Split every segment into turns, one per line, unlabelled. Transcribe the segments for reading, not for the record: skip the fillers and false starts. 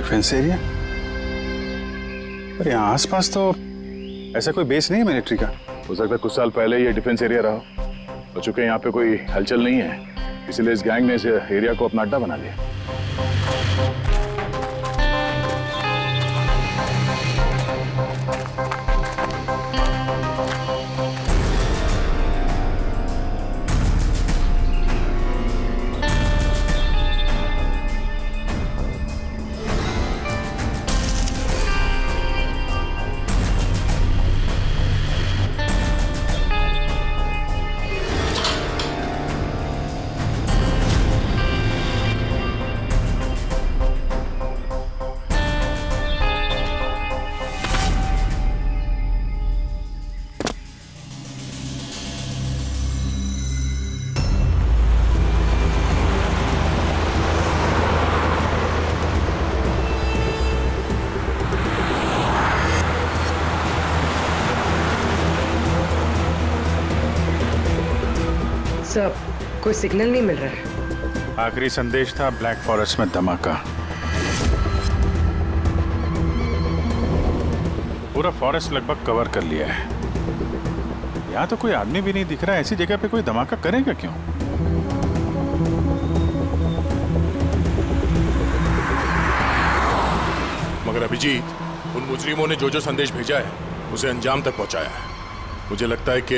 Defence area? पर यहाँ आसपास तो ऐसा कोई बेस नहीं है मिलिट्री का।
हो सकता है कुछ साल पहले ये डिफेंस एरिया रहा हो चुके यहाँ पे कोई हलचल नहीं है, इसलिए इस गैंग ने इस एरिया को अपना अड्डा बना लिया।
सर, कोई सिग्नल नहीं मिल रहा है।
आखिरी संदेश था ब्लैक फॉरेस्ट में धमाका। पूरा फॉरेस्ट लगभग कवर कर लिया है। यहाँ तो कोई आदमी भी नहीं दिख रहा है। ऐसी जगह पे कोई धमाका करेगा क्यों?
मगर अभिजीत, उन मुजरिमों ने जो जो संदेश भेजा है उसे अंजाम तक पहुंचाया है। मुझे लगता है कि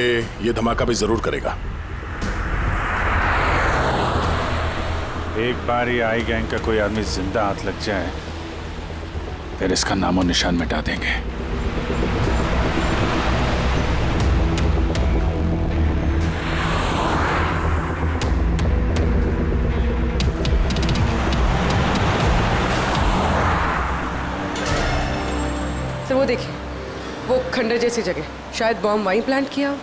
यह धमाका भी जरूर करेगा।
एक बार ये आई गैंग का कोई आदमी जिंदा हाथ लग जाए फिर इसका नामो निशान मिटा देंगे।
सर वो देखिए, वो खंडर जैसी जगह, शायद बॉम्ब वहीं प्लांट किया हो।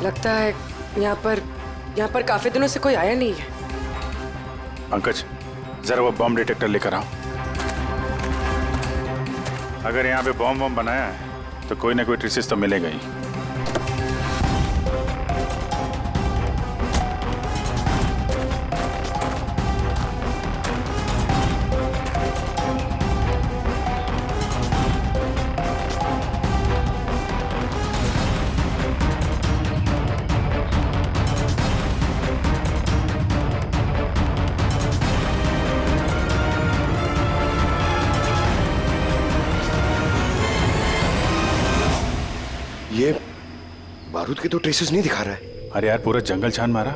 लगता है यहाँ पर काफी दिनों से कोई आया नहीं है।
पंकज, जरा वो बॉम्ब डिटेक्टर लेकर आओ। अगर यहाँ पे बॉम्ब बनाया है तो कोई ना कोई ट्रेसेस तो मिलेगा ही।
ये बारूद के तो ट्रेसेस नहीं दिखा रहा है।
अरे यार, पूरा जंगल छान मारा,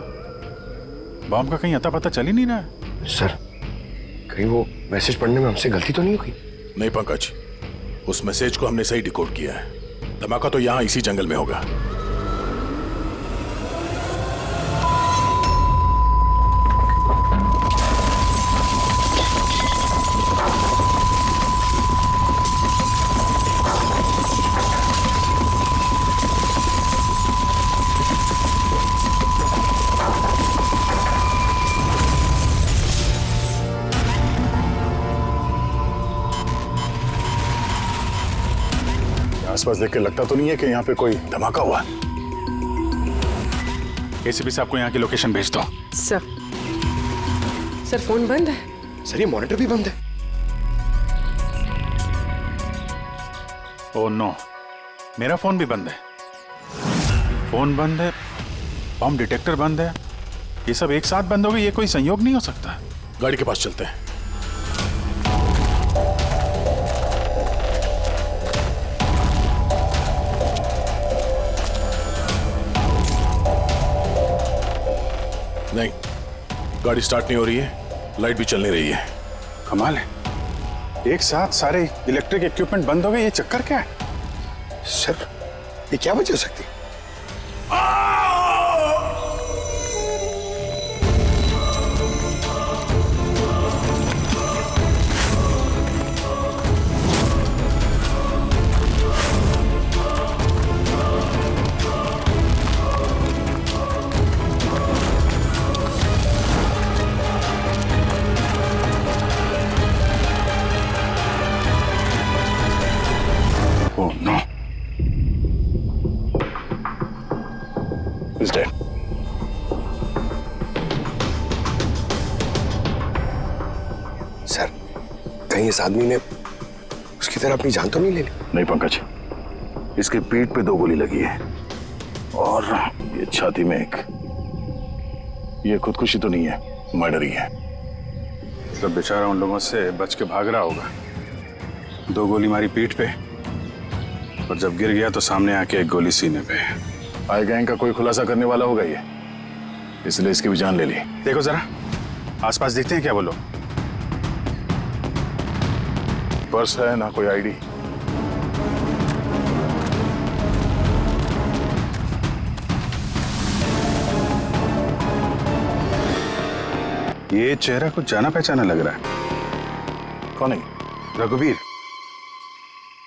बॉम्ब का कहीं अता पता चल ही नहीं रहा है।
सर, कहीं वो मैसेज पढ़ने में हमसे गलती तो नहीं हुई?
नहीं पंकज, उस मैसेज को हमने सही डिकोड किया है। धमाका तो यहाँ इसी जंगल में होगा। आसपास देख के लगता तो नहीं है कि यहाँ पे कोई धमाका हुआ।
एसीपी साहब को यहाँ की लोकेशन भेज दो।
सर फोन बंद है।
सर, ये मॉनिटर भी बंद है।
ओह नो, मेरा फोन भी बंद है, फोन बंद है, बॉम्ब डिटेक्टर बंद है, ये सब एक साथ बंद हो गए। ये कोई संयोग नहीं हो सकता।
गाड़ी के पास चलते हैं। नहीं, गाड़ी स्टार्ट नहीं हो रही है, लाइट भी चल नहीं रही है।
कमाल है, एक साथ सारे इलेक्ट्रिक इक्विपमेंट बंद हो गए। ये चक्कर क्या है?
सर ये क्या वजह हो सकती है?
Oh no,
He's dead.
Sir कहीं इस आदमी ने उसकी तरह अपनी जान तो नहीं ले ली?
नहीं पंकज, इसके पीठ पे 2 गोली लगी है और ये छाती में एक। ये खुदकुशी तो नहीं है, मर्डर ही है।
मतलब बेचारा उन लोगों से बच के भाग रहा होगा। 2 गोली मारी पीठ पे और जब गिर गया तो सामने आके 1 गोली सीने पे।
आई गैंग का कोई खुलासा करने वाला होगा ये, इसलिए इसकी भी जान ले ली।
देखो जरा आसपास देखते हैं क्या बोलो।
पर्स है ना कोई आईडी।
ये चेहरा कुछ जाना पहचाना लग रहा है।
कौन है?
रघुवीर,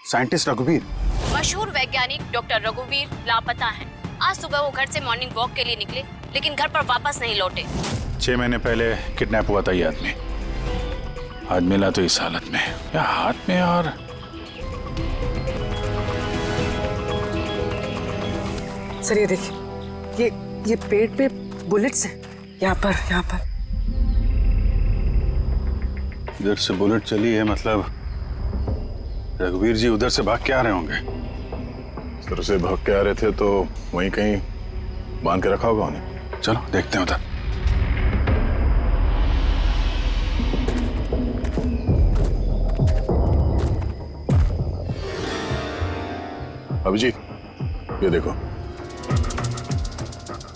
साइंटिस्ट रघुवीर।
मशहूर वैज्ञानिक डॉक्टर रघुवीर लापता हैं। आज सुबह वो घर से मॉर्निंग वॉक के लिए निकले, लेकिन घर पर वापस नहीं लौटे।
6 महीने पहले किडनैप हुआ था ये आदमी। आज मिला तो इस हालत में, या हाथ में। और
सर ये देखिए, ये पेट पे बुलेट्स हैं, यहाँ पर।
इधर से बुलेट चली है, मतलब रघुवीर जी उधर से भाग के आ रहे होंगे।
इस तरह से भाग के आ रहे थे तो वहीं कहीं बांध के रखा होगा उन्हें।
चलो देखते हैं उधर।
अभिजीत, ये देखो,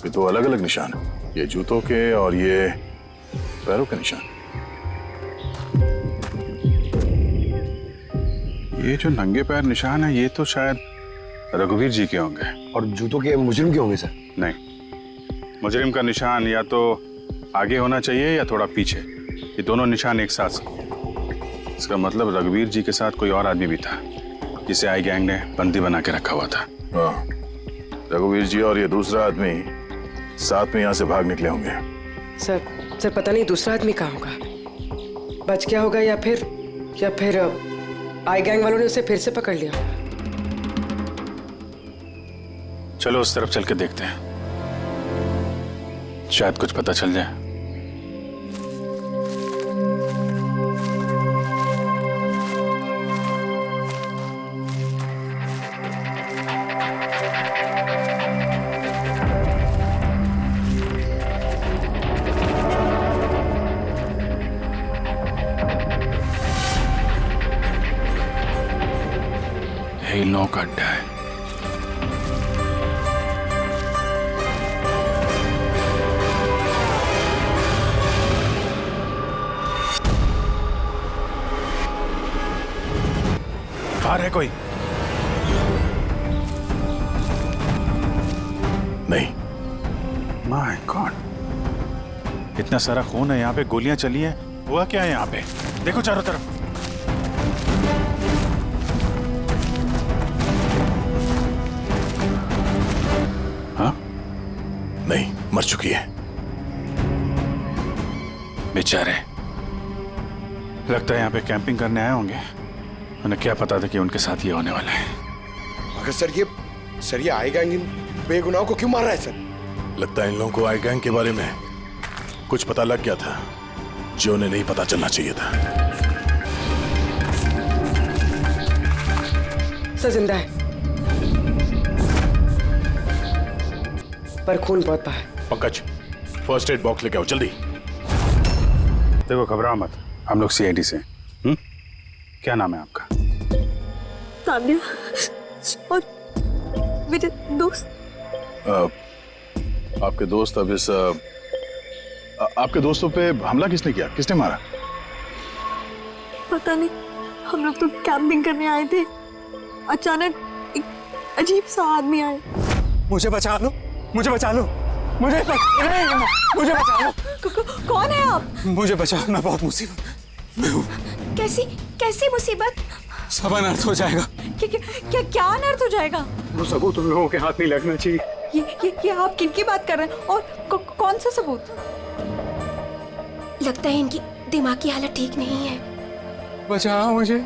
ये 2 अलग अलग निशान है, ये जूतों के और ये पैरों के निशान।
ये जो नंगे पैर निशान है ये तो शायद रघुवीर जी के होंगे।
और जूतों के मुजरिम के होंगे सर?
नहीं, मुजरिम का निशान या तो आगे होना चाहिए या थोड़ा पीछे। ये दोनों निशान एक साथ। इसका मतलब रघुवीर जी के साथ कोई और आदमी भी था जिसे आई गैंग ने बंदी बना के रखा हुआ था।
हाँ, रघुवीर जी और ये दूसरा आदमी साथ में यहाँ से भाग निकले होंगे।
सर पता नहीं दूसरा आदमी कहाँ होगा, बच गया होगा या फिर आई गैंग वालों ने उसे फिर से पकड़ लिया।
चलो उस तरफ चल के देखते हैं, शायद कुछ पता चल जाए। यही नो का अड्डा है। बाहर है कोई?
नहीं।
माय गॉड, इतना सारा खून है यहाँ पे, गोलियां चली हैं। हुआ क्या है यहाँ पे? देखो चारों तरफ। हाँ,
नहीं, मर चुकी है।
बेचारे, लगता है यहाँ पे कैंपिंग करने आए होंगे। उन्हें क्या पता था कि उनके साथ ये होने वाला है।
मगर सर ये आई गैंग इन बेगुनाहों को क्यों मार रहा है सर?
लगता है इन लोगों को आई गैंग के बारे में कुछ पता लग गया था जो उन्हें नहीं पता चलना चाहिए था।
सर जिंदा है। पर खून बहुत बाहर।
पंकज, फर्स्ट एड बॉक्स लेके आओ जल्दी।
देखो घबराओ मत, हम लोग सीआईडी से हैं। क्या नाम है आपका?
तान्या और मेरे दोस्त।
आपके दोस्त अब इस आपके दोस्तों पे हमला किसने किया, किसने मारा?
पता नहीं, हम लोग तो कैंपिंग करने आए थे, अचानक एक अजीब सा आदमी आया।
मुझे बचा लो, मुझे बचा लो, मुझे बचा लो।
कौन है आप?
मुझे बचाओ, मैं बहुत मुसीबत में हूँ।
कैसी कैसी मुसीबत?
सब अनर्थ हो जाएगा।
क्या अनर्थ हो जाएगा?
वो सबूत उन लोगों के हाथ नहीं लगना चाहिए।
ये आप किनकी बात कर रहे हैं और कौन सा सबूत?
लगता है इनकी दिमाग की हालत ठीक नहीं है।
बचाओ मुझे।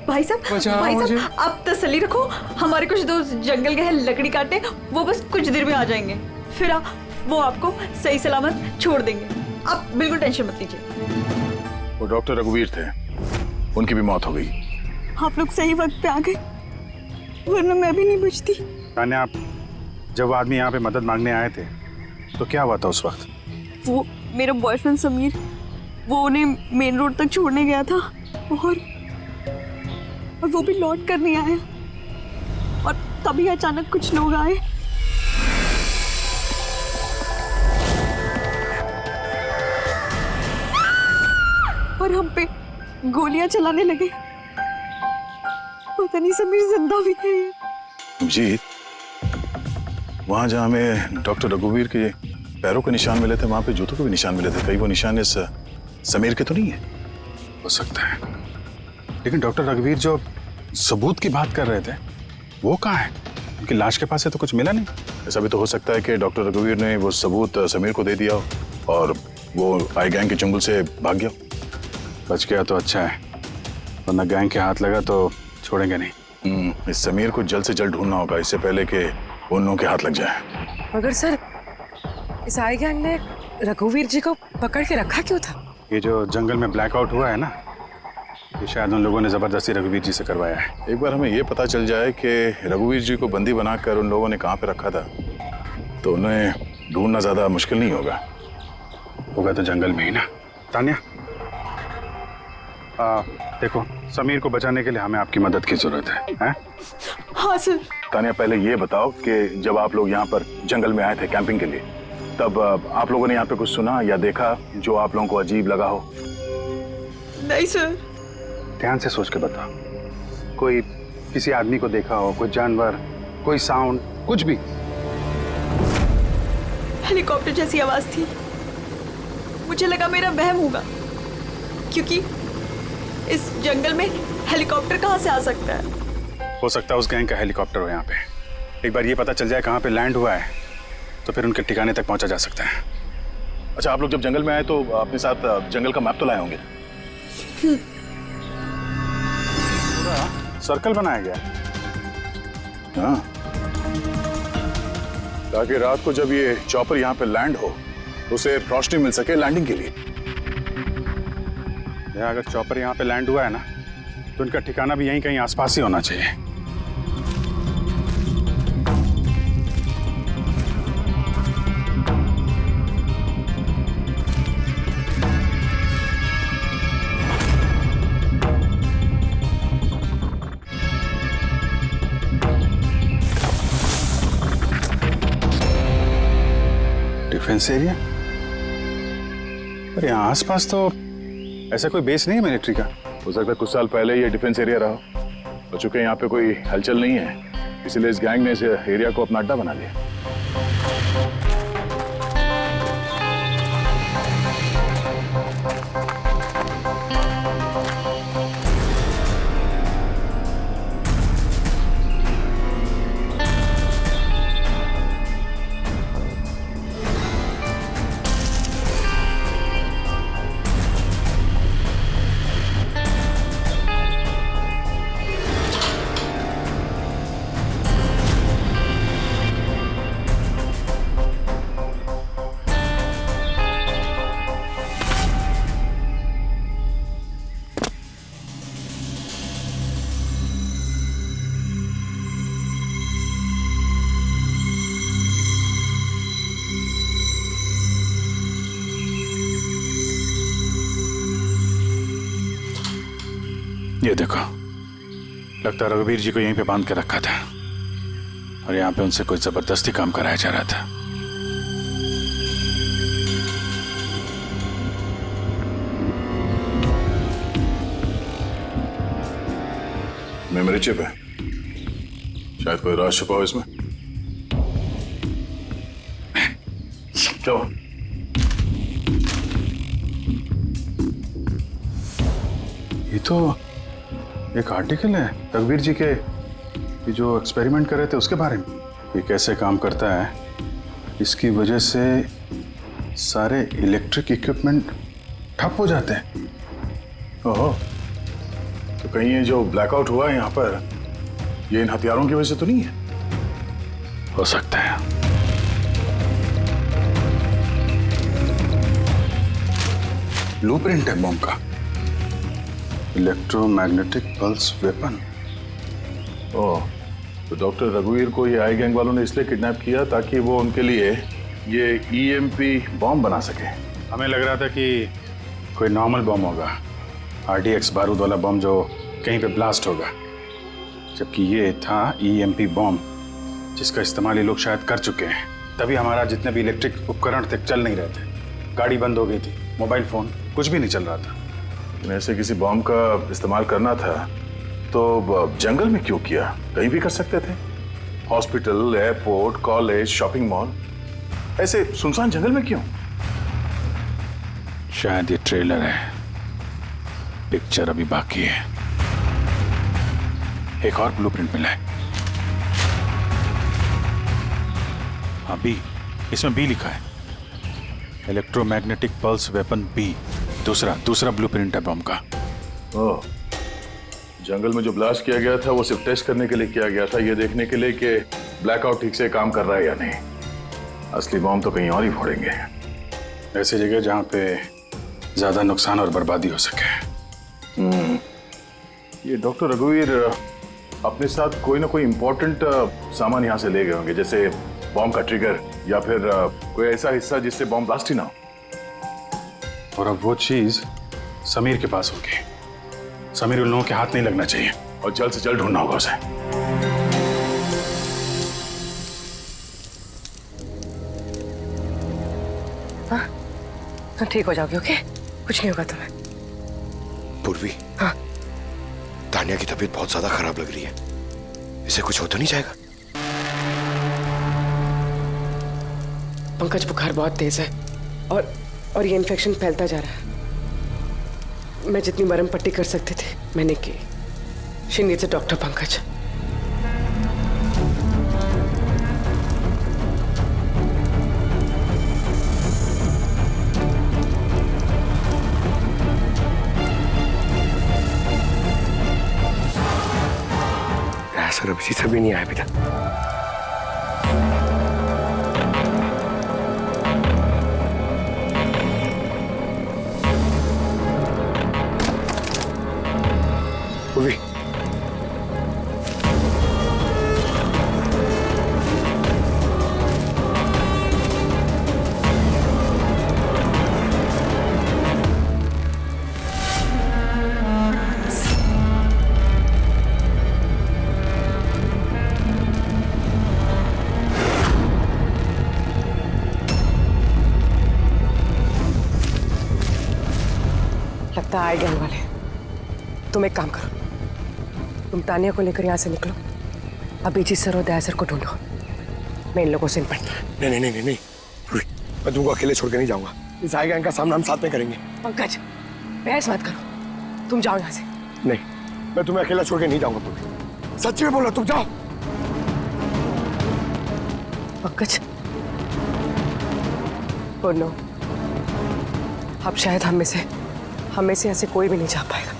भाई साहब, आप तसल्ली रखो, हमारे कुछ दोस्त जंगल गए हैं लकड़ी काटने, वो बस कुछ देर में आ जाएंगे, फिर वो आपको सही सलामत छोड़ देंगे। आप बिल्कुल टेंशन मत लीजिए।
वो डॉक्टर रघुवीर थे, उनकी भी मौत हो गई।
आप लोग सही वक्त पे आ गए, वरना मैं भी नहीं बचती।
तान्या, आप जब वो आदमी यहाँ पे मदद मांगने आए थे तो क्या हुआ था उस वक्त?
वो मेरा बॉयफ्रेंड समीर, वो उन्हें मेन रोड तक छोड़ने गया था और वो भी लौट कर नहीं आया, और तभी अचानक कुछ लोग आए। और हम पे गोलियां चलाने लगे। पता नहीं समीर जिंदा भी नहीं है।
जी, वहां जहां हमें डॉक्टर रघुवीर के पैरों के निशान मिले थे, वहां पे जूतों के भी निशान मिले थे। कहीं वो निशान इस समीर के तो नहीं है?
हो सकता है, लेकिन डॉक्टर रघुवीर जो सबूत की बात कर रहे थे वो कहाँ है? उनकी लाश के पास से तो कुछ मिला नहीं।
ऐसा भी तो हो सकता है कि डॉक्टर रघुवीर ने वो सबूत समीर को दे दिया हो और वो आई गैंग के चंगुल से भाग गया।
बच गया तो अच्छा है, वरना गैंग के हाथ लगा तो छोड़ेंगे नहीं।
इस समीर को जल्द से जल्द ढूंढना होगा, इससे पहले कि उन लोगों के हाथ लग जाए।
मगर सर, इस आई गैंग ने रघुवीर जी को पकड़ के रखा क्यों था?
ये जो जंगल में ब्लैकआउट हुआ है ना, ये शायद उन लोगों ने जबरदस्ती रघुवीर जी से करवाया है।
एक बार हमें ये पता चल जाए कि रघुवीर जी को बंदी बनाकर उन लोगों ने कहाँ पे रखा था, तो उन्हें ढूंढना ज्यादा मुश्किल नहीं होगा।
होगा तो जंगल में ही ना। तान्या, देखो, समीर को बचाने के लिए हमें आपकी मदद की जरूरत है?
हाँ सर।
तान्या, पहले ये बताओ कि जब आप लोग यहाँ पर जंगल में आए थे कैंपिंग के लिए, तब आप लोगों ने यहाँ पे कुछ सुना या देखा जो आप लोगों को अजीब लगा हो?
नहीं सर।
ध्यान से सोच के बताओ। कोई किसी आदमी को देखा हो, कोई जानवर, कोई साउंड, कुछ भी?
हेलीकॉप्टर जैसी आवाज थी, मुझे लगा मेरा वहम होगा, क्योंकि इस जंगल में हेलीकॉप्टर कहाँ से आ सकता है?
हो सकता है उस गैंग का हेलीकॉप्टर हो यहाँ पे। एक बार ये पता चल जाए कहाँ पे लैंड हुआ है तो फिर उनके ठिकाने तक पहुंचा जा सकता है।
अच्छा, आप लोग जब जंगल में आए तो अपने साथ जंगल का मैप तो लाए होंगे?
सर्कल बनाया गया।
हाँ, ताकि रात को जब ये चॉपर यहाँ पे लैंड हो तो उसे रोशनी मिल सके लैंडिंग के लिए।
अगर चॉपर यहाँ पे लैंड हुआ है ना, तो उनका ठिकाना भी यहीं कहीं आसपास ही होना चाहिए। Defence area? पर यहाँ आसपास तो ऐसा कोई बेस नहीं है मिलिट्री का।
हो सकता है कुछ साल पहले ये डिफेंस एरिया रहा हो, चूंकि यहाँ पे कोई हलचल नहीं है, इसलिए इस गैंग ने इस एरिया को अपना अड्डा बना लिया।
ये देखो, लगता है रघुवीर जी को यहीं पे बांध के रखा था और यहाँ पे उनसे कोई जबरदस्ती काम कराया जा रहा था।
मेमोरी चिप है, शायद कोई राज छुपा हो इसमें। क्या हुआ?
ये तो एक आर्टिकल है रघुवीर जी के, ये जो एक्सपेरिमेंट कर रहे थे उसके बारे में। ये कैसे काम करता है, इसकी वजह से सारे इलेक्ट्रिक इक्विपमेंट ठप हो जाते हैं।
ओहो, तो कहीं ये जो ब्लैकआउट हुआ है यहाँ पर, ये इन हथियारों की वजह से तो नहीं है?
हो सकता है। ब्लूप्रिंट है बम का, इलेक्ट्रोमैग्नेटिक पल्स वेपन।
ओह, तो डॉक्टर रघुवीर को ये आई गैंग वालों ने इसलिए किडनैप किया ताकि वो उनके लिए ये ईएमपी बॉम्ब बना सके।
हमें लग रहा था कि कोई नॉर्मल बम होगा, आरडीएक्स बारूद वाला बम जो कहीं पे ब्लास्ट होगा, जबकि ये था ईएमपी बॉम्ब जिसका इस्तेमाल ये लोग शायद कर चुके हैं। तभी हमारा जितने भी इलेक्ट्रिक उपकरण थे चल नहीं रहे थे, गाड़ी बंद हो गई थी, मोबाइल फोन कुछ भी नहीं चल रहा था।
लेकिन ऐसे किसी बॉम्ब का इस्तेमाल करना था तो जंगल में क्यों किया? कहीं भी कर सकते थे, hospital, airport, college, shopping mall, ऐसे सुनसान जंगल में क्यों?
शायद ये ट्रेलर है, पिक्चर अभी बाकी है। एक और ब्लूप्रिंट मिला है। हाँ, बी, इसमें बी लिखा है, इलेक्ट्रोमैग्नेटिक पल्स वेपन बी। दूसरा ब्लूप्रिंट है बम का।
ओह, जंगल में जो ब्लास्ट किया गया था वो सिर्फ टेस्ट करने के लिए किया गया था, ये देखने के लिए कि ब्लैकआउट ठीक से काम कर रहा है या नहीं। असली बॉम्ब तो कहीं और ही फोड़ेंगे,
ऐसी जगह जहां पे ज्यादा नुकसान और बर्बादी हो सके।
ये डॉक्टर रघुवीर अपने साथ कोई ना कोई इंपॉर्टेंट सामान यहाँ से ले गए होंगे, जैसे बॉम्ब का ट्रिगर या फिर कोई ऐसा हिस्सा जिससे बॉम्ब ब्लास्ट ही ना हो।
और अब वो चीज समीर के पास होगी। समीर उन लोगों के हाथ नहीं लगना चाहिए
और जल्द से जल्द ढूंढना होगा उसे।
हाँ, ठीक हो जाओगे, ओके? कुछ नहीं होगा तुम्हें।
पूर्वी,
हाँ,
तानिया की तबीयत बहुत ज्यादा खराब लग रही है, इसे कुछ हो तो नहीं जाएगा?
पंकज, बुखार बहुत तेज है और ये इन्फेक्शन फैलता जा रहा है। मैं जितनी मरहम पट्टी कर सकती थी मैंने की। She needs a doctor, Pankaj.
Sir अभी से भी नहीं आया अभी तक। पूर्वी,
लगता है आई गैंग वाले। तुम एक काम करो, तुम तानिया को लेकर यहाँ से निकलो, अभिजीत सर और दया सर को ढूंढो। मैं इन लोगों से निपटना।
नहीं, मैं तुमको अकेले छोड़ के नहीं जाऊंगा। इस आई गैंग का सामना हम साथ में करेंगे।
पंकज, बहस मत करो, तुम जाओ यहाँ से।
नहीं, मैं तुम्हें अकेला छोड़ के नहीं जाऊंगा पूर्वी, सच्ची में बोला, तुम जाओ।
पंकज, और नो, अब शायद हम में से ऐसे कोई भी नहीं जा पाएगा।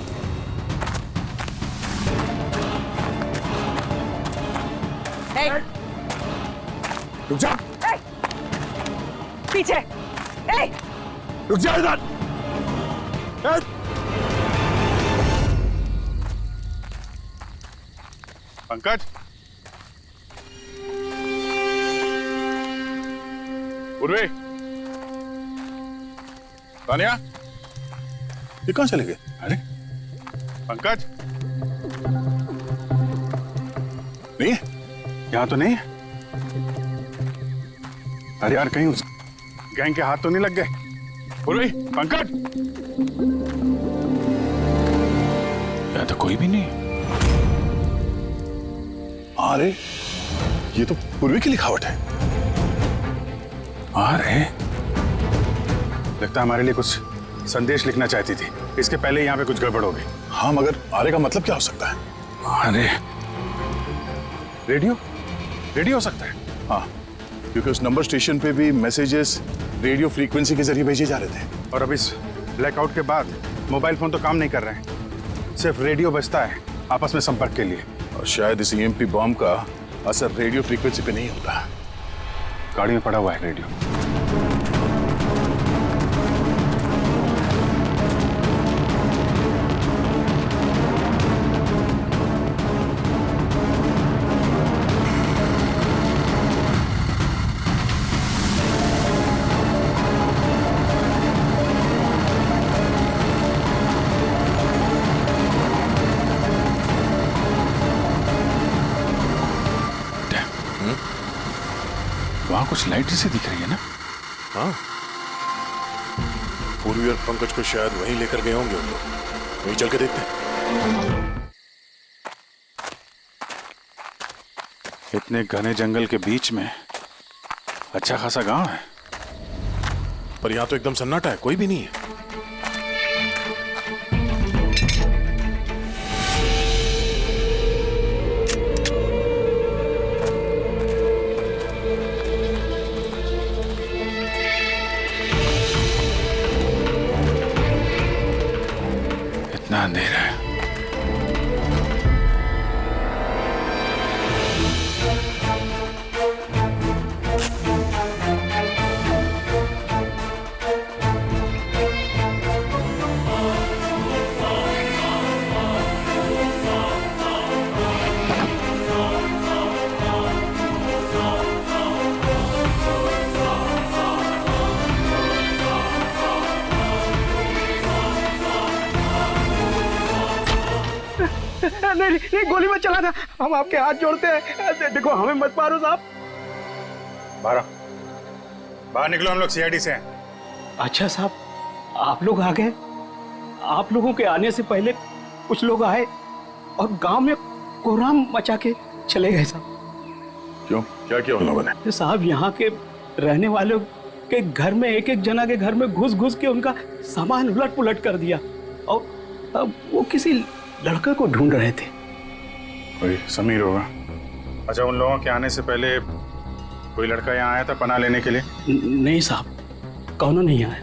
रुक जा,
पीछे,
रुक जा इधर।
पंकज,
पूर्वी, तानिया, ये कहाँ चले गए?
अरे पंकज
नहीं है?
यहाँ तो नहीं है। अरे यार कहीं उस गैंग के हाथ तो नहीं लग गए। बोलो पंकज, यहाँ तो कोई भी नहीं है।
अरे ये तो पूर्वी की लिखावट है।
अरे लगता है हमारे लिए कुछ संदेश लिखना चाहती थी। इसके पहले यहाँ पे कुछ गड़बड़ हो गई।
हाँ मगर आरे का मतलब क्या हो सकता है?
अरे रेडियो, रेडियो हो सकता है।
हाँ, क्योंकि उस नंबर स्टेशन पे भी मैसेजेस रेडियो फ्रीक्वेंसी के जरिए भेजे जा रहे थे।
और अब इस ब्लैकआउट के बाद मोबाइल फोन तो काम नहीं कर रहे हैं, सिर्फ रेडियो बजता है आपस में संपर्क के लिए।
और शायद इस ईएमपी बॉम्ब का असर रेडियो फ्रीक्वेंसी पे नहीं होता।
गाड़ी में पड़ा हुआ है रेडियो। वहां कुछ लाइट जैसे दिख रही है ना?
हाँ, पूर्वी और पंकज को शायद वहीं लेकर गए होंगे उन लोग। वहीं चल के देखते हैं।
इतने घने जंगल के बीच में अच्छा खासा गांव है,
पर यहाँ तो एकदम सन्नाटा है, कोई भी नहीं है।
इतना अंधेरा है।
नहीं, गोली मत चलाना, हम आपके हाथ जोड़ते हैं। देखो हमें मत मारो साहब।
बाहर निकलो, हम लोग सीआईडी से हैं।
अच्छा साहब, आप लोग आ गए। आप लोगों के आने से पहले कुछ लोग आए और गांव में कोहराम मचा के चले गए साहब।
क्यों, क्या किया उन लोगों ने?
साहब यहाँ के रहने वालों के घर में एक एक जना के घर में घुस घुस के उनका सामान उलट पुलट कर दिया और अब वो किसी लड़के को ढूंढ रहे थे।
कोई समीर होगा। अच्छा, उन लोगों के आने से पहले कोई लड़का यहाँ आया था पनाह लेने के लिए?
नहीं साहब, कौन नहीं आया।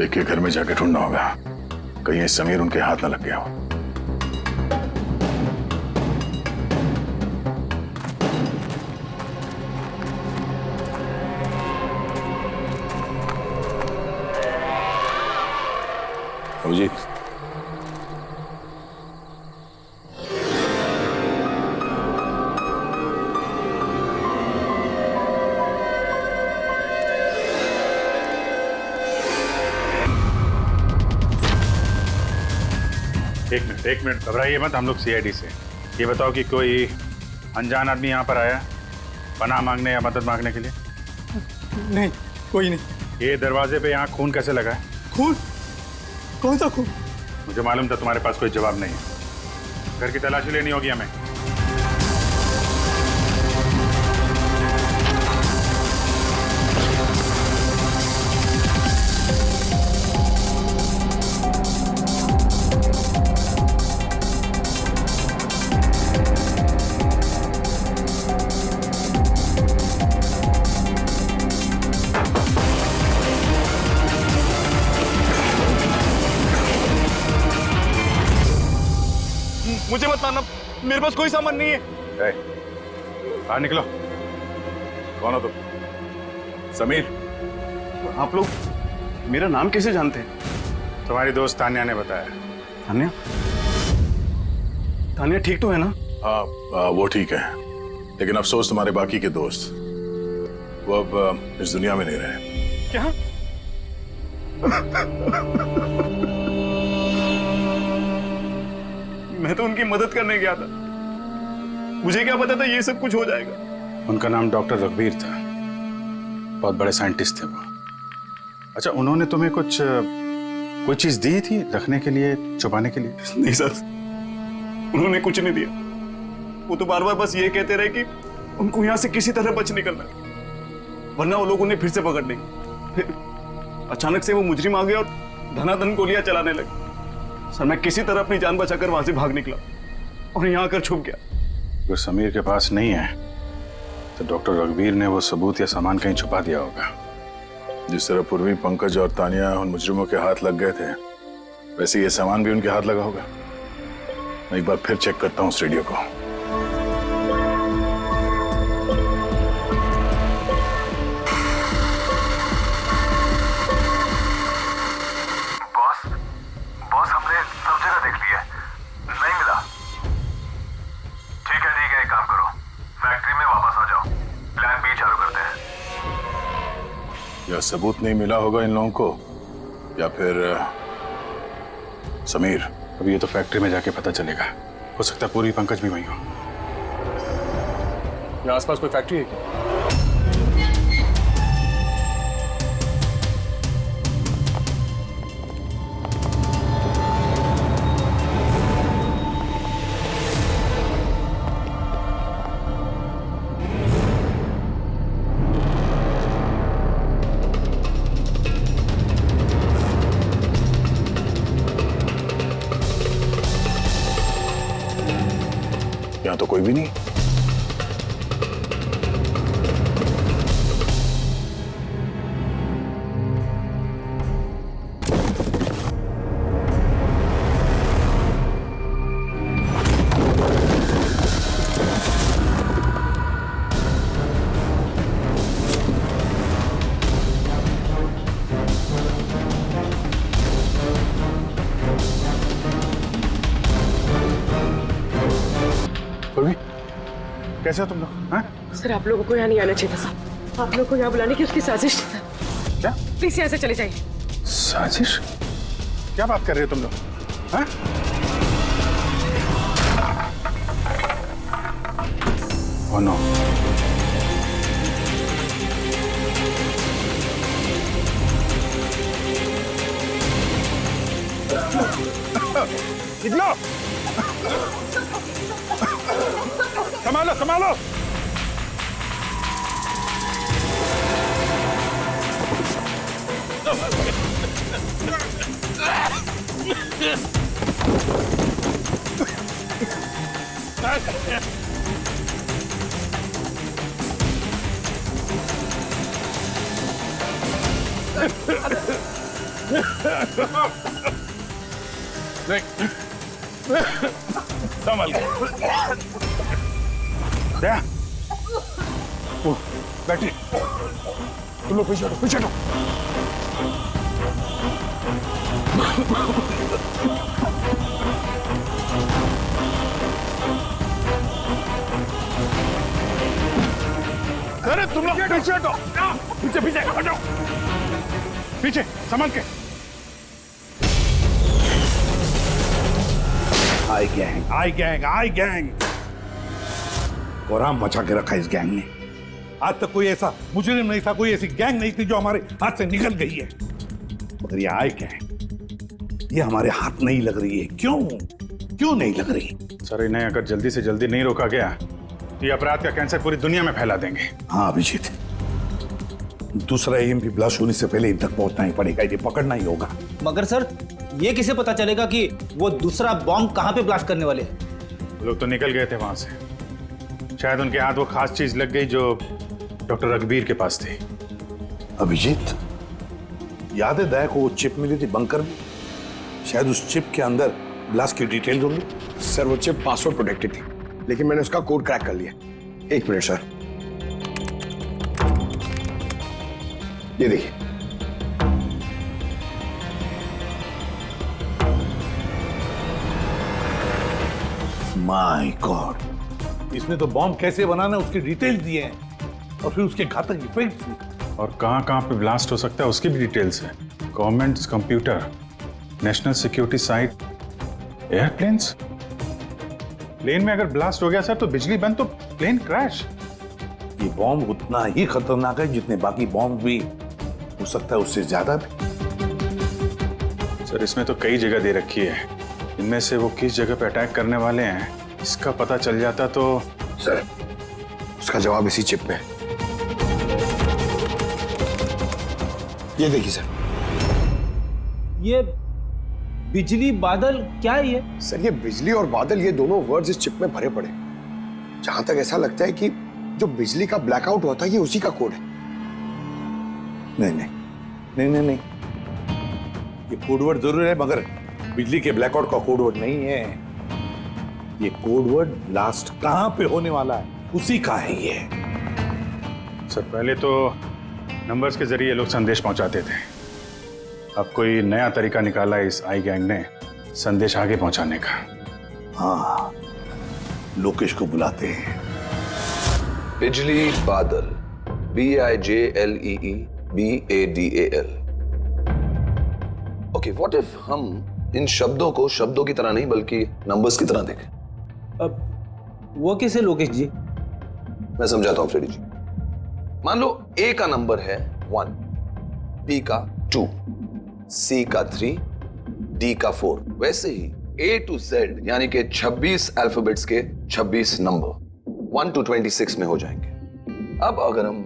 एक एक घर में जाके ढूंढना होगा, कहीं समीर उनके हाथ न लग गया हो। अभिजीत,
एक मिनट घबराइए मत, हम लोग सीआईडी से। ये बताओ कि कोई अनजान आदमी यहाँ पर आया पनाह मांगने या मदद मांगने के लिए?
नहीं, कोई नहीं।
ये दरवाजे पे यहाँ खून कैसे लगा है?
खून? कौन सा खून?
मुझे मालूम था तुम्हारे पास कोई जवाब नहीं है। घर की तलाशी लेनी होगी हमें।
मुझे मत मारना, मेरे पास कोई सामान नहीं है।
बाहर निकलो।
कौन हो तुम? समीर?
आप लोग मेरा नाम कैसे जानते हैं?
तुम्हारी दोस्त तान्या ने बताया।
तान्या? तान्या ठीक तो है ना?
हाँ, वो ठीक है, लेकिन अफसोस तुम्हारे बाकी के दोस्त वो अब इस दुनिया में नहीं रहे।
क्या?
उनकी मदद करने गया था। मुझे क्या पता था ये सब कुछ हो जाएगा।
उनका नाम डॉक्टर रघुवीर था, बहुत बड़े साइंटिस्ट थे वो। अच्छा, उन्होंने तुम्हें कोई चीज दी थी रखने के लिए, छुपाने के लिए?
नहीं सर, उन्होंने कुछ नहीं दिया। वो तो बार बार बस ये कहते रहे कि उनको यहाँ से किसी तरह बच निकलना है, वरना वो लोग उन्हें फिर से पकड़ लेंगे। फिर अचानक से वो मुजरिम आ गए और धनाधन गोलियां चलाने लगे। सर मैं किसी तरह अपनी जान बचाकर वहां से भाग निकला और यहाँ आकर छुप गया।
अगर समीर के पास नहीं है तो डॉक्टर रघुवीर ने वो सबूत या सामान कहीं छुपा दिया होगा।
जिस तरह पूर्वी, पंकज और तानिया उन मुजरिमों के हाथ लग गए थे, वैसे ये सामान भी उनके हाथ लगा होगा। मैं एक बार फिर चेक करता हूँ उस रेडियो को।
बॉस हमने सब जगह देख लिया, नहीं मिला। ठीक है, एक काम करो, फैक्ट्री में वापस आ जाओ, प्लान बी चालू करते हैं।
या सबूत नहीं मिला होगा इन लोगों को, या फिर समीर।
अभी ये तो फैक्ट्री में जाके पता चलेगा। हो सकता है पूरी, पंकज भी वहीं हो।
यहाँ आसपास कोई फैक्ट्री है क्या?
यहाँ तो कोई भी नहीं।
कैसे हो तुम लोग? हाँ?
सर आप लोगों को यहाँ नहीं आना चाहिए था। आप लोगों को यहाँ बुलाने की उसकी साजिश थी।
क्या?
प्लीज यहाँ से चले जाइए।
साजिश? क्या बात कर रहे हो तुम लोग? हाँ? Oh no. निकलो! संभालो, संभालो! संभल दया, बैठिए। तुम लोग पीछे हटो, पीछे हटो। अरे तुम लोग पीछे हटो, पीछे पीछे हटो, पीछे संभाल के।
आई गैंग, आई गैंग, आई गैंग। कोराम मचा के रखा इस गैंग ने। आज तक कोई ऐसा मुजरिम नहीं था, कोई ऐसी गैंग नहीं थी जो हमारे हाथ से निकल गई है। मगर ये आई गैंग, ये हमारे हाथ नहीं लग रही है। क्यों नहीं लग रही?
सर इन्हें अगर जल्दी से जल्दी नहीं रोका गया तो ये अपराध का कैंसर पूरी दुनिया में फैला देंगे।
हाँ अभिजीत, दूसरा एएमपी ब्लास्ट होने से पहले इन तक पहुंचना ही पड़ेगा, इन्हें पकड़ना ही होगा।
मगर सर ये कैसे पता चलेगा कि वो दूसरा बॉम्ब कहाँ पे ब्लास्ट करने वाले हैं?
वो लोग तो निकल गए थे वहां से, शायद उनके हाथ वो खास चीज लग गई जो डॉक्टर रघुवीर के पास थी।
अभिजीत, याद है दया को वो चिप मिली थी बंकर में? शायद उस चिप के अंदर ब्लास्ट की डिटेल्स होंगी।
सर वो चिप पासवर्ड प्रोटेक्टेड थी, लेकिन मैंने उसका कोड क्रैक कर लिया। एक मिनट सर, ये देखिए।
माय गॉड, इसमें तो बॉम्ब कैसे बनाना है उसकी डिटेल्स दिए हैं और फिर उसके घातक इफेक्ट्स भी।
और कहां पे ब्लास्ट हो सकता है उसकी भी डिटेल्स है। Government computer, national security site, airplanes. Plane में अगर ब्लास्ट हो गया सर तो बिजली बंद तो प्लेन क्रैश।
ये बॉम्ब उतना ही खतरनाक है जितने बाकी बॉम्ब भी हो सकता है, उससे ज्यादा भी।
सर इसमें तो कई जगह दे रखी है, इनमें से वो किस जगह पे अटैक करने वाले हैं इसका पता चल जाता तो।
सर उसका जवाब इसी चिप में है। ये देखिए सर,
ये बिजली बादल क्या है ये?
सर ये बिजली और बादल, ये दोनों वर्ड्स इस चिप में भरे पड़े। जहां तक ऐसा लगता है कि जो बिजली का ब्लैकआउट हुआ था ये उसी का कोड है।
नहीं नहीं नहीं नहीं नहीं, ये कोडवर्ड जरूर है मगर बिजली के ब्लैकआउट का कोडवर्ड नहीं है। ये कोडवर्ड ब्लास्ट कहां पे होने वाला है उसी का है ये।
सर पहले तो नंबर्स के जरिए लोग संदेश पहुंचाते थे, अब कोई नया तरीका निकाला है इस आई गैंग ने संदेश आगे पहुंचाने का।
हाँ, लोकेश को बुलाते हैं।
बिजली बादल, BIJLEEBADAL। ओके, व्हाट इफ हम इन शब्दों को शब्दों की तरह नहीं बल्कि नंबर्स की तरह देखें?
अब वो कैसे लोकेश जी?
मैं समझाता हूं फ्रेडी जी। मान लो A का नंबर है 1, B का 2, C का 3, D का 4। वैसे ही A to Z यानी कि 26 अल्फाबेट्स के 26 नंबर 1 to 26 में हो जाएंगे। अब अगर हम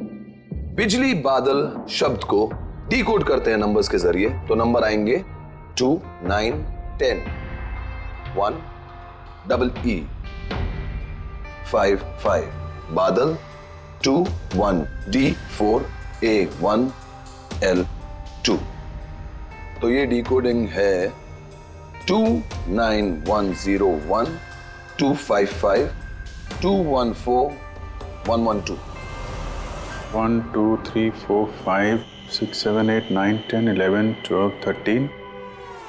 बिजली बादल शब्द को डिकोड करते हैं नंबर्स के जरिए तो नंबर आएंगे 2, 9, 10, 1, EE, 5, 5, बादल 2, 1, D, 4, A, 1, L, 2। तो ये डिकोडिंग है 29101 255 214 112।
1 2 3 4 5 6 7 8 9 10 11 12 13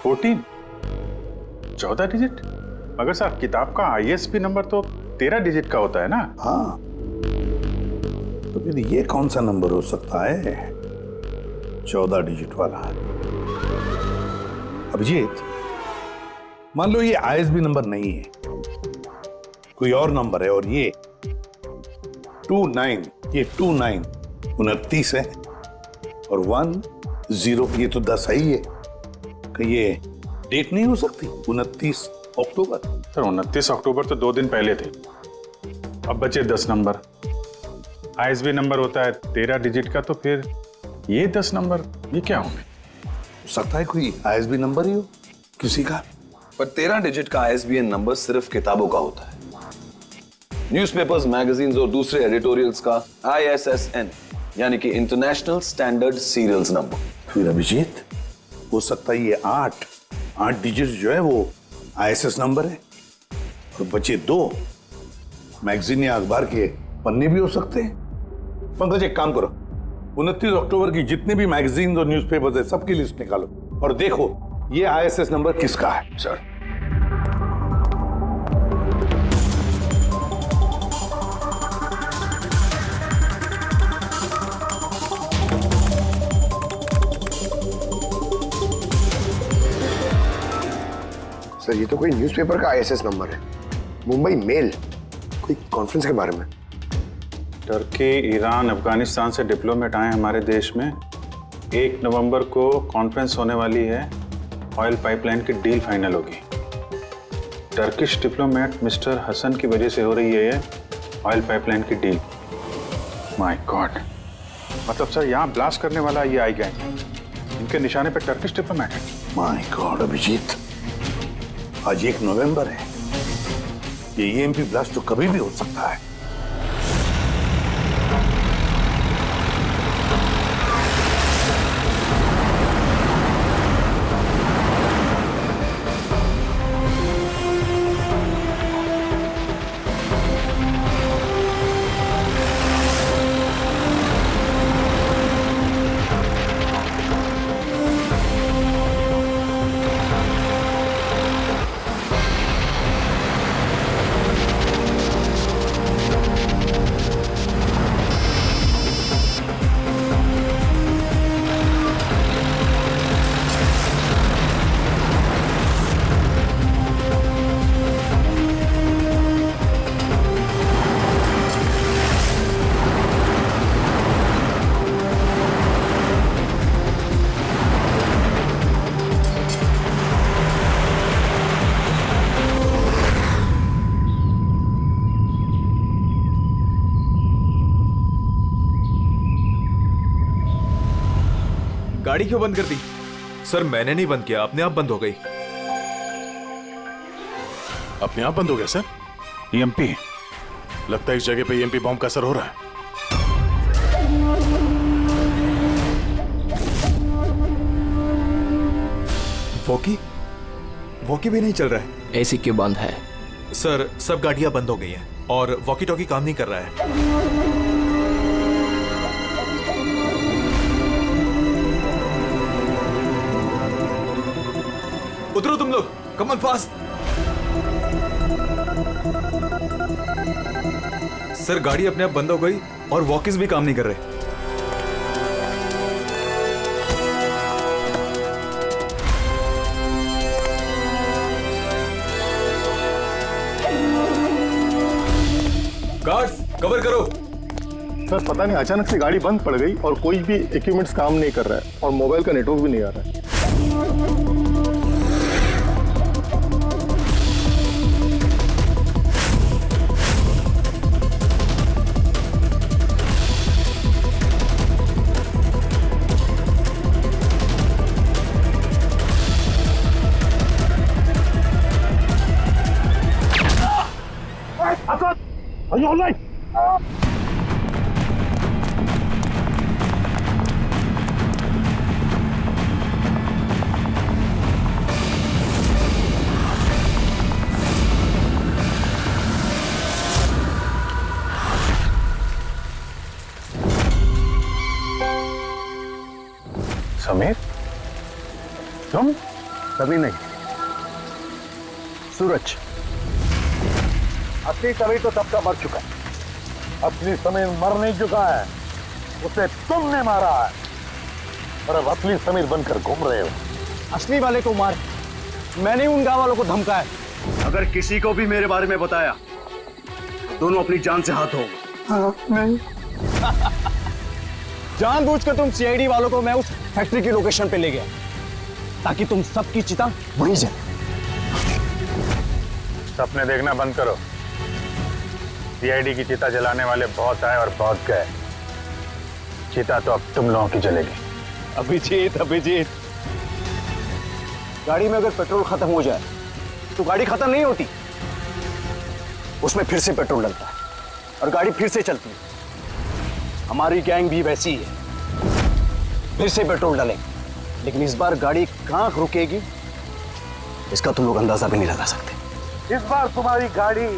14 14 डिजिट। मगर साहब किताब का ISB नंबर तो 13 डिजिट का होता है ना।
हाँ, तो फिर ये कौन सा नंबर हो सकता है 14 डिजिट वाला? अभिजीत, मान लो ये ISB नंबर नहीं है, कोई और नंबर है और ये 29, ये 29 29 है और 10 ये तो 10 ही है। कि ये डेट नहीं हो सकती 29 अक्टूबर?
सर 29 अक्टूबर तो 2 दिन पहले थे, अब बचे 10 नंबर। ISB नंबर होता है 13 डिजिट का, तो फिर ये 10 नंबर ये क्या होंगे?
सकता है कोई ISB नंबर ही हो किसी का।
पर 13 डिजिट का ISBN नंबर सिर्फ किताबों का होता है। न्यूज़पेपर्स, मैगजीन्स और दूसरे एडिटोरियल्स का ISSN यानी कि इंटरनेशनल स्टैंडर्ड सीरियल्स नंबर।
फिर अभिजीत हो सकता है ये 8 डिजिट जो है वो ISS नंबर है और बचे 2 मैगजीन या अखबार के पन्ने भी हो सकते हैं। पंकज एक काम करो, 29 अक्टूबर की जितने भी मैगजीन और न्यूज़पेपर्स है सबकी लिस्ट निकालो और देखो ये ISS नंबर किसका है।
सर सर ये तो कोई न्यूज़पेपर का ISS नंबर है। मुंबई मेल, कोई कॉन्फ्रेंस के बारे में।
टर्की, ईरान, अफगानिस्तान से डिप्लोमेट आए हमारे देश में। 1 नवंबर को कॉन्फ्रेंस होने वाली है, ऑयल पाइपलाइन की डील फाइनल होगी। टर्किश डिप्लोमेट मिस्टर हसन की वजह से हो रही है ये ऑयल पाइपलाइन की डील। माय गॉड, मतलब सर यहाँ ब्लास्ट करने वाला ये आई गैंग, इनके निशाने पे टर्किश डिप्लोमेट है।
माय गॉड अभिजीत, आज 1 नवंबर है, ये EMP ब्लास्ट तो कभी भी हो सकता है।
गाड़ी क्यों बंद कर दी? सर मैंने नहीं बंद किया, अपने आप बंद हो गई।
अपने आप बंद हो गया सर?
ईएमपी
लगता है इस जगह पे ईएमपी बॉम्ब का असर हो रहा है।
वॉकी भी नहीं चल रहा है।
एसी क्यों बंद है?
सर सब गाड़ियां बंद हो गई हैं और वॉकी टॉकी काम नहीं कर रहा है। उतरो तुम लोग, कम ऑन फास्ट। सर गाड़ी अपने आप बंद हो गई और वॉकीज भी काम नहीं कर रहे। गार्ड्स कवर करो।
सर पता नहीं अचानक से गाड़ी बंद पड़ गई और कोई भी इक्विपमेंट्स काम नहीं कर रहा है और मोबाइल का नेटवर्क भी नहीं आ रहा है।
Are you all right?
Sameer, तुम? कभी नहीं। सूरज। असली समीर तो तब का मर चुका है। असली समीर मर नहीं चुका है, उसे तुमने मारा है और अब असली समीर बनकर घूम रहे हो।
असली वाले को मार, मैंने उन गांव वालों को धमकाया।
अगर किसी को भी मेरे बारे में बताया दोनों अपनी जान से हाथ धो।
हाँ, नहीं।
जानबूझकर तुम सीआईडी वालों को मैं उस फैक्ट्री की लोकेशन पे ले गया ताकि तुम सबकी चिता वहीं जले।
सपने देखना बंद करो। सीआईडी की चिता जलाने वाले बहुत आए और बहुत गए। चिता तो अब तुम लोगों की जलेगी।
अभिजीत, गाड़ी में अगर पेट्रोल खत्म हो जाए तो गाड़ी खत्म नहीं होती, उसमें फिर से पेट्रोल डलता है और गाड़ी फिर से चलती है। हमारी गैंग भी वैसी ही है, फिर से पेट्रोल डालेंगे, लेकिन इस बार गाड़ी कहां रुकेगी इसका तुम लोग अंदाजा भी नहीं लगा सकते।
इस बार तुम्हारी गाड़ी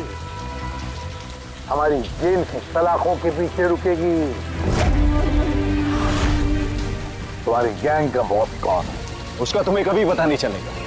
हमारी जेल की सलाखों के पीछे रुकेगी। तुम्हारी गैंग का बॉस कौन है?
उसका तुम्हें कभी पता नहीं चलेगा।